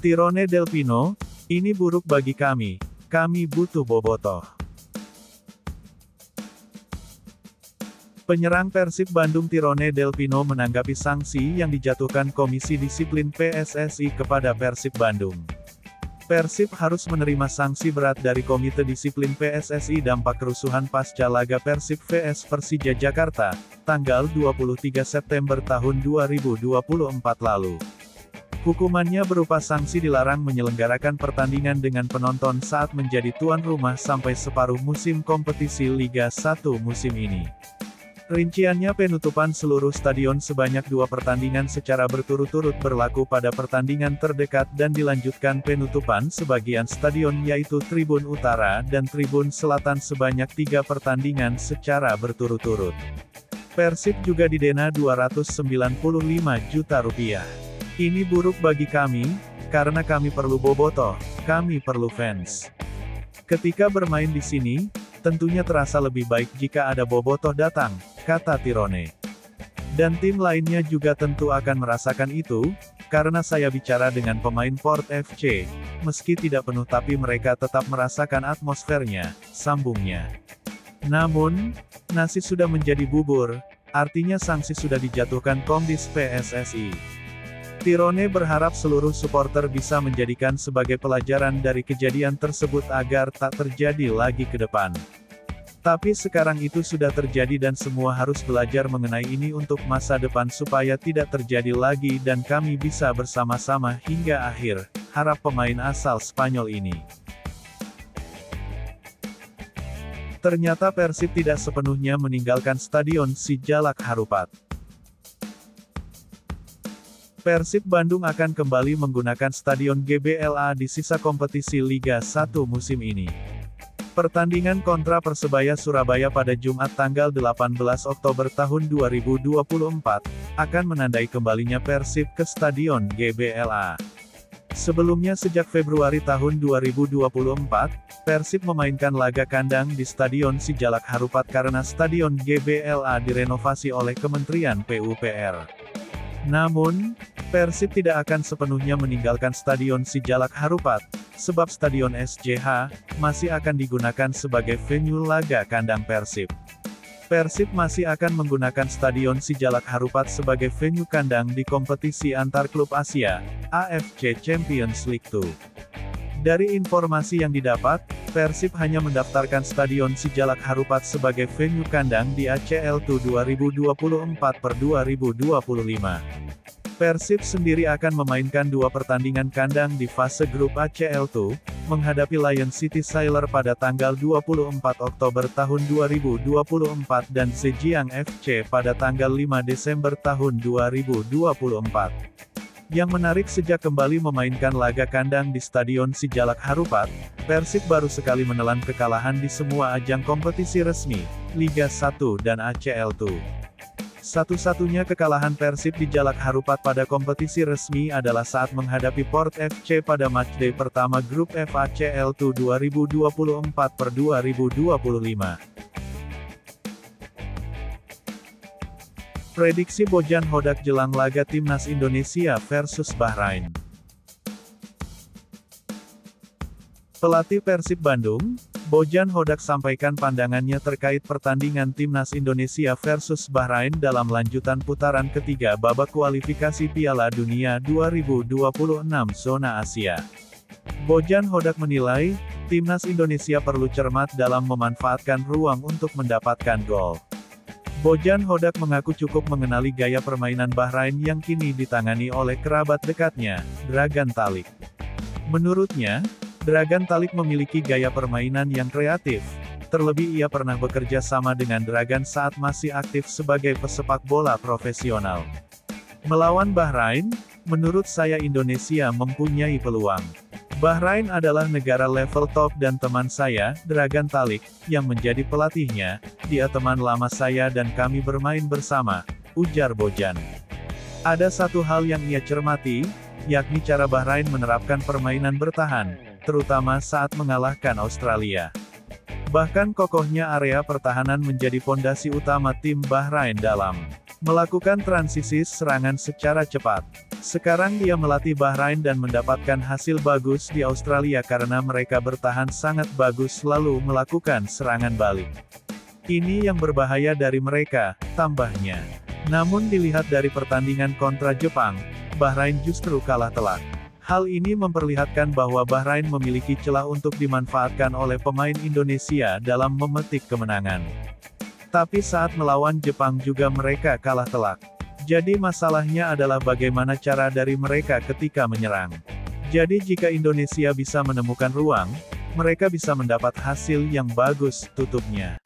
Tirone Del Pino, ini buruk bagi kami. Kami butuh bobotoh. Penyerang Persib Bandung Tirone Del Pino menanggapi sanksi yang dijatuhkan Komisi Disiplin PSSI kepada Persib Bandung. Persib harus menerima sanksi berat dari Komite Disiplin PSSI dampak kerusuhan pasca laga Persib vs Persija Jakarta, tanggal 23 September tahun 2024 lalu. Hukumannya berupa sanksi dilarang menyelenggarakan pertandingan dengan penonton saat menjadi tuan rumah sampai separuh musim kompetisi Liga 1 musim ini. Rinciannya penutupan seluruh stadion sebanyak 2 pertandingan secara berturut-turut berlaku pada pertandingan terdekat dan dilanjutkan penutupan sebagian stadion yaitu Tribun Utara dan Tribun Selatan sebanyak 3 pertandingan secara berturut-turut. Persib juga didenda Rp295 juta. Ini buruk bagi kami, karena kami perlu bobotoh, kami perlu fans. Ketika bermain di sini, tentunya terasa lebih baik jika ada bobotoh datang, kata Tirone. Dan tim lainnya juga tentu akan merasakan itu, karena saya bicara dengan pemain Port FC, meski tidak penuh tapi mereka tetap merasakan atmosfernya, sambungnya. Namun, nasi sudah menjadi bubur, artinya sanksi sudah dijatuhkan Komdis PSSI. Tirone berharap seluruh supporter bisa menjadikan sebagai pelajaran dari kejadian tersebut agar tak terjadi lagi ke depan. Tapi sekarang itu sudah terjadi dan semua harus belajar mengenai ini untuk masa depan supaya tidak terjadi lagi dan kami bisa bersama-sama hingga akhir, harap pemain asal Spanyol ini. Ternyata Persib tidak sepenuhnya meninggalkan Stadion Sijalak Harupat. Persib Bandung akan kembali menggunakan Stadion GBLA di sisa kompetisi Liga 1 musim ini. Pertandingan kontra Persebaya Surabaya pada Jumat tanggal 18 Oktober tahun 2024, akan menandai kembalinya Persib ke Stadion GBLA. Sebelumnya sejak Februari tahun 2024, Persib memainkan laga kandang di Stadion Sijalak Harupat karena Stadion GBLA direnovasi oleh Kementerian PUPR. Namun, Persib tidak akan sepenuhnya meninggalkan Stadion Sijalak Harupat, sebab Stadion SJH masih akan digunakan sebagai venue laga kandang Persib. Persib masih akan menggunakan Stadion Sijalak Harupat sebagai venue kandang di kompetisi antar klub Asia, AFC Champions League 2. Dari informasi yang didapat, Persib hanya mendaftarkan Stadion Sijalak Harupat sebagai venue kandang di ACL2 2024/2025. Persib sendiri akan memainkan 2 pertandingan kandang di fase grup ACL2, menghadapi Lion City Sailor pada tanggal 24 Oktober tahun 2024 dan Zhejiang FC pada tanggal 5 Desember tahun 2024. Yang menarik sejak kembali memainkan laga kandang di Stadion Sijalak Harupat, Persib baru sekali menelan kekalahan di semua ajang kompetisi resmi, Liga 1 dan ACL2. Satu-satunya kekalahan Persib di Jalak Harupat pada kompetisi resmi adalah saat menghadapi Port FC pada matchday pertama grup F ACL2 2024/2025. Prediksi Bojan Hodak jelang laga Timnas Indonesia versus Bahrain. Pelatih Persib Bandung, Bojan Hodak sampaikan pandangannya terkait pertandingan Timnas Indonesia versus Bahrain dalam lanjutan putaran ketiga babak kualifikasi Piala Dunia 2026 zona Asia. Bojan Hodak menilai, Timnas Indonesia perlu cermat dalam memanfaatkan ruang untuk mendapatkan gol. Bojan Hodak mengaku cukup mengenali gaya permainan Bahrain yang kini ditangani oleh kerabat dekatnya, Dragan Talik. Menurutnya, Dragan Talik memiliki gaya permainan yang kreatif, terlebih ia pernah bekerja sama dengan Dragan saat masih aktif sebagai pesepak bola profesional. Melawan Bahrain, menurut saya Indonesia mempunyai peluang. Bahrain adalah negara level top dan teman saya, Dragan Talik, yang menjadi pelatihnya, dia teman lama saya dan kami bermain bersama, ujar Bojan. Ada satu hal yang ia cermati, yakni cara Bahrain menerapkan permainan bertahan, terutama saat mengalahkan Australia. Bahkan kokohnya area pertahanan menjadi pondasi utama tim Bahrain dalam melakukan transisi serangan secara cepat. Sekarang dia melatih Bahrain dan mendapatkan hasil bagus di Australia karena mereka bertahan sangat bagus lalu melakukan serangan balik. Ini yang berbahaya dari mereka, tambahnya. Namun dilihat dari pertandingan kontra Jepang, Bahrain justru kalah telak. Hal ini memperlihatkan bahwa Bahrain memiliki celah untuk dimanfaatkan oleh pemain Indonesia dalam memetik kemenangan. Tapi saat melawan Jepang juga mereka kalah telak. Jadi masalahnya adalah bagaimana cara dari mereka ketika menyerang. Jadi jika Indonesia bisa menemukan ruang, mereka bisa mendapat hasil yang bagus, tutupnya.